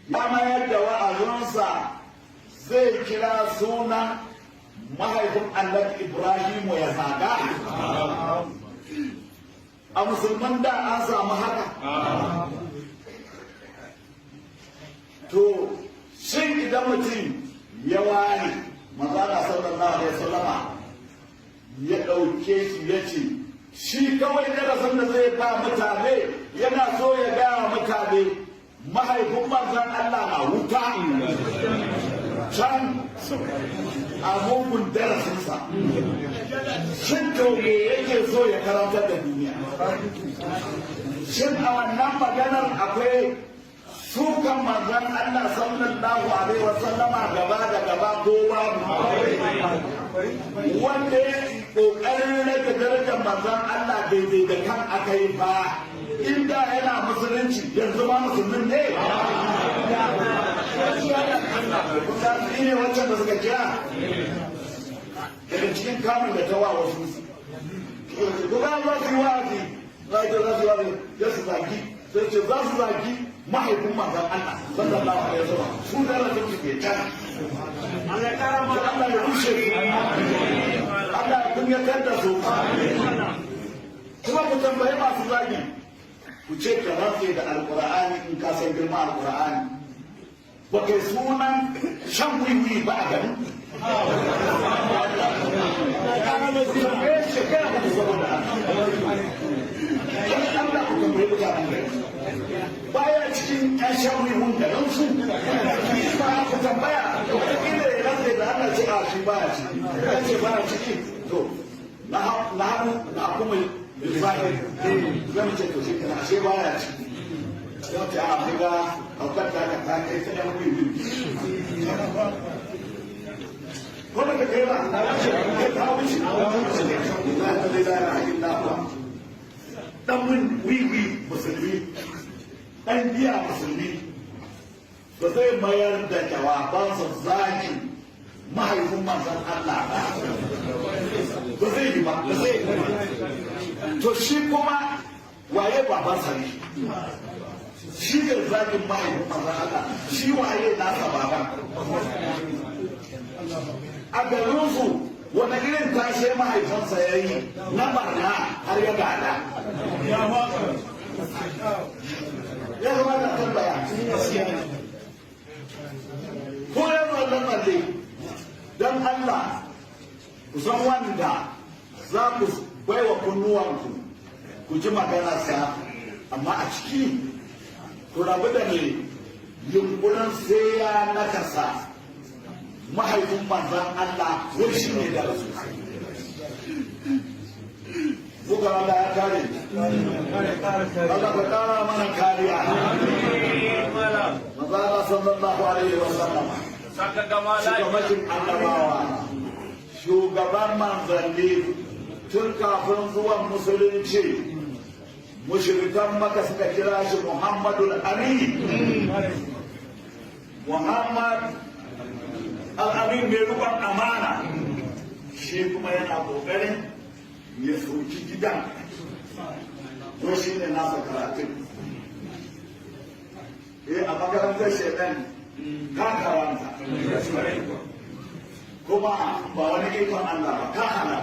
ya mayar da wa'azinsa zai kira sunan mahaifin annabi Ibrahimu ya zaga. A musulman da an samu haka. To shin idan mutum ya ware manzana sallallahu alaihi wasallama ya ɗauke shi ya ce shi kawai darasin da zai ba mutane yana so ya gaya mutane mahaifin manzan Allah na wuta can a mugun darasinsa. Shin to me yake so ya karantar da duniya? Shin a wannan maganar akwai sukan manzan Allah sallallahu alaihi wasallama gaba da gaba ko babu? Wanda ya kokarin rage darajar manzan Allah daidai da kan aka yi ba, inda yana musulunci yanzu ma musulmin ne. Kusa ne wancan da suka kira daga cikin kamun da ta wa wasu ko ba za su yi wa'azi za su wa'azi ya su zagi sai ce za su zagi mahaifin manzan Allah sallallahu alaihi wasallam su da rasu su ke can Allah ya rushe su Allah ya kunyatar da su kuma ku tambayi masu zagi ku ce ka rafe da alqur'ani in ka san girma alqur'ani ba kai sunan shan wiwi ba a gari baya cikin ƴan shan wiwun da nan su ba ku tambaya wataƙila ya rantsa da ana ce a shi baya ciki ya ce baya ciki to na hannu na kuma lissafi zan ce to shi kana ashe baya ciki yau ta a ga aukar da aka ta kai ta yan wiwi wanda ka kai ba ta wuce na ta zai zara a yin dafa dan wiwi musulmi dan biya musulmi ba zai mayar da jawabansa zaki mahaifin manzan Allah ba zai yi ba ba zai yi to shi kuma waye babansa ne shi ne zakin mahaifin manzan Allah shi waye nasa baban a garinsu wani irin tashe mahaifinsa ya yi na barna har ya gada ya zama da tambaya ko yan wannan tsalle don Allah ku san wanda za ku baiwa kunnuwanku ku ji maganarsa amma a ciki ku rabu da ne yunkurin sai ya nakasa mahaifin manzan Allah wai shi ne da rasu buga wanda ya kare Allah ka kara mana kariya mazala sallallahu alaihi wa sallam shugabancin annabawa shugaban manzanni tun kafin zuwan musulunci mushrikan maka suka kira shi Muhammadul Amin Muhammad al'amin mai rukun amana shi kuma yana kokarin ya soki gidan ko shi ne nasa karatun a makarantar shaidan ka karanta kuma ba wani ikon Allah ba ka hana